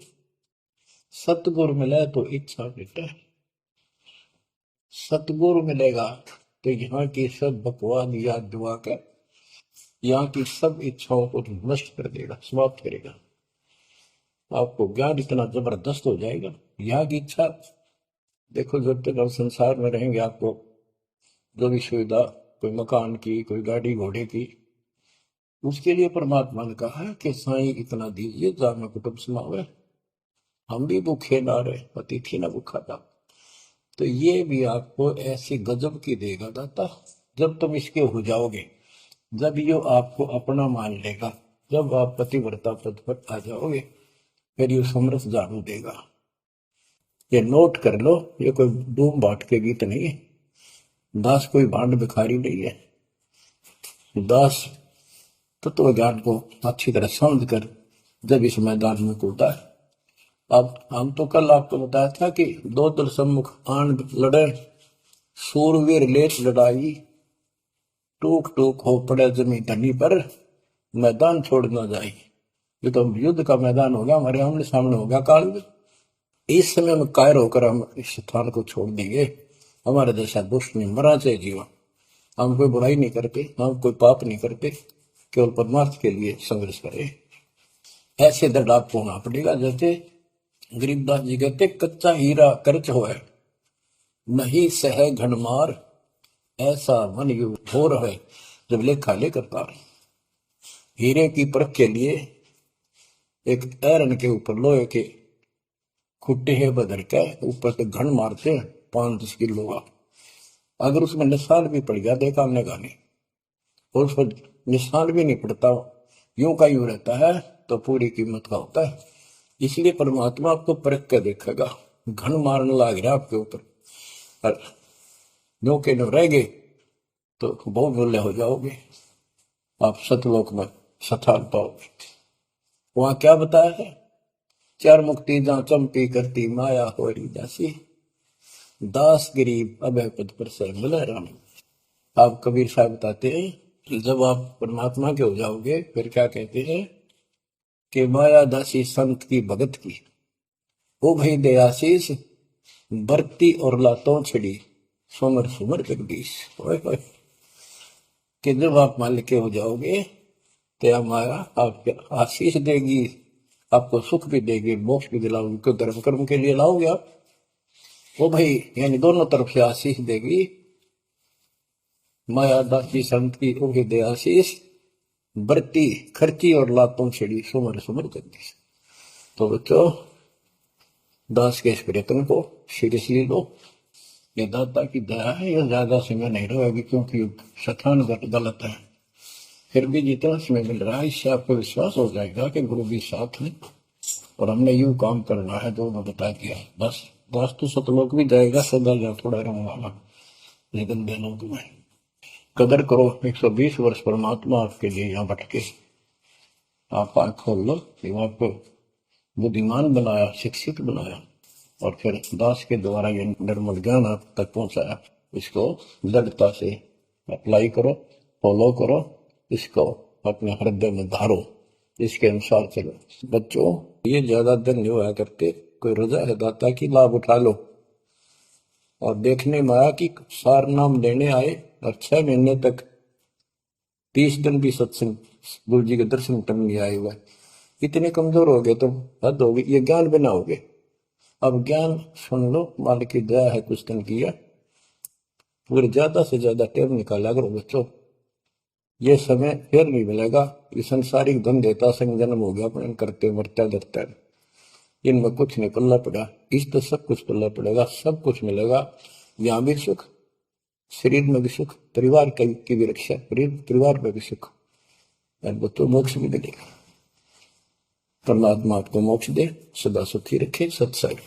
सतगुरु मिले तो इच्छा मिटे, सतगुरु मिलेगा तो यहाँ की सब बकवाद याद दुआ कर, यहाँ की सब इच्छाओं को नष्ट कर देगा, समाप्त करेगा। आपको ज्ञान इतना जबरदस्त हो जाएगा। यहाँ की इच्छा देखो, जब तक हम संसार में रहेंगे आपको जो भी सुविधा, कोई मकान की, कोई गाड़ी घोड़े की, उसके लिए परमात्मा ने कहा है कि साईं इतना दीजिए जामे कुटुंब समावे, हम भी भूखे ना रहे, अतिथि ना भूखा था। तो ये भी आपको ऐसी गजब की देगा दाता, जब तुम इसके हो जाओगे, जब ये आपको अपना मान लेगा, जब आप पतिव्रता पद पर आ जाओगे, फिर ये समरस जानू देगा। ये नोट कर लो, ये कोई डूम बाट के गीत नहीं है, दास कोई भांड भिखारी नहीं है। दास तत्व ज्ञान को अच्छी तरह समझ कर जब इस मैदान में कूदा है। अब हम तो कल आपको बताया था कि 2 दल सम्मुख आन लड़े, सूरवीर लेट लड़ाई, टूक टूक हो पड़े जमी धनी पर, मैदान छोड़ ना जाए। ये तो युद्ध का मैदान हो गया, हमारे आमने सामने हो गया काल में। इस समय में कायर होकर हम इस स्थान को छोड़ देंगे, हमारे जैसा दुष्ट नहीं मरा चाहे जीवन। हम कोई बुराई नहीं करते, हम कोई पाप नहीं करते, केवल परमार्थ के लिए संघर्ष करें। ऐसे दृढ़ आपको होना पड़ेगा। जैसे गरीबदास जी कहते, कच्चा हीरा कर्च होए, नहीं सह घनमार, ऐसा मन यु हो रहे जब लेखा लेकर तार। हीरे की परख के लिए एक ऐरन के ऊपर लोहे के खुट्टे है बदर के ऊपर से घन मारते हैं 5-10 किलो का। अगर उसमें निशान भी पड़ गया देखा हमने गाने, और उस पर निशान भी नहीं पड़ता, यूं का यूं रहता है, तो पूरी कीमत का होता है। इसलिए परमात्मा आपको परख के देखेगा। घन मारने लग रहा आपके ऊपर, और नो के नो रह गए तो बहुत मूल्य हो जाओगे, आप सतलोक में सथान पाओगे। वहां क्या बताया है, चार मुक्ति जहां चंपी करती माया होरी जासी, दास गरीब अभय पद पर से मिला राम। आप कबीर साहब बताते हैं कि जब आप परमात्मा के हो जाओगे फिर क्या कहते हैं कि माया दासी संत की भगत की, वो भई दयाशीष बरती और लातों छड़ी, सुमर सुमर जगदीश। कि जब आप मालिक के हो जाओगे तो हमारा आपको आशीष देगी, आपको सुख भी देगी, मोक्ष भी दिलाओगी, क्यों धर्म कर्म के लिए लाओगे आप, वो भाई यानी दोनों तरफ से आशीष देगी। माया दासी संत की उनकी दे आशीष बरती खर्ची और लातों छड़ी, सुमर सुमर जगदीश। तो बच्चों दास के इस प्रयत्न को सीरियसली लो, ये दाता की दया है, ये ज्यादा समय नहीं रहेगी क्योंकि स्थान गलत है। फिर भी जितना समय मिल रहा है इससे आपको विश्वास हो जाएगा कि गुरु भी साथ है और हमने यूं काम करना है जो मैं बता दिया। बस वास्तु सतलोक भी जाएगा, सदा जा थोड़ा रहूंगा लेकिन लोक में कदर करो। 120 वर्ष परमात्मा आपके लिए यहाँ भटके, आप आंख खोल लो, आपको बुद्धिमान बनाया, शिक्षित बनाया, और फिर दास के द्वारा ये निर्मल ज्ञान आप तक पहुंचाया। इसको दृढ़ता से अप्लाई करो, फॉलो करो, इसको अपने हृदय में धारो, इसके अनुसार चलो। बच्चों ये ज्यादा दिन नहीं हुआ करते, कोई रजा है दाता की, लाभ उठा लो। और देखने में आया कि सार नाम लेने आए और 6 महीने तक 30 दिन भी सत्संग गुरु जी के दर्शन करने नहीं आए हुए, इतने कमजोर हो गए तुम, हद होगी, ये ज्ञान बनाओगे। अब ज्ञान सुन लो, मालिक की दया है कुछ दिन किया, फिर ज्यादा से ज्यादा टाइम निकाला करो बच्चों, ये समय फिर नहीं मिलेगा। ये संसारिक धन देता संग जन्म हो गया अपने करते मरता डरता, इनमें कुछ नहीं पल्ला पड़ा, इस तो सब कुछ पल्ला पड़ेगा, सब कुछ मिलेगा, यहाँ भी सुख, शरीर में भी सुख, परिवार की भी रक्षा, परिवार में भी सुख, और बच्चों मोक्ष भी मिलेगा। परमात्मा आपको मोक्ष दे, सदा सुखी रखे। सत्संग।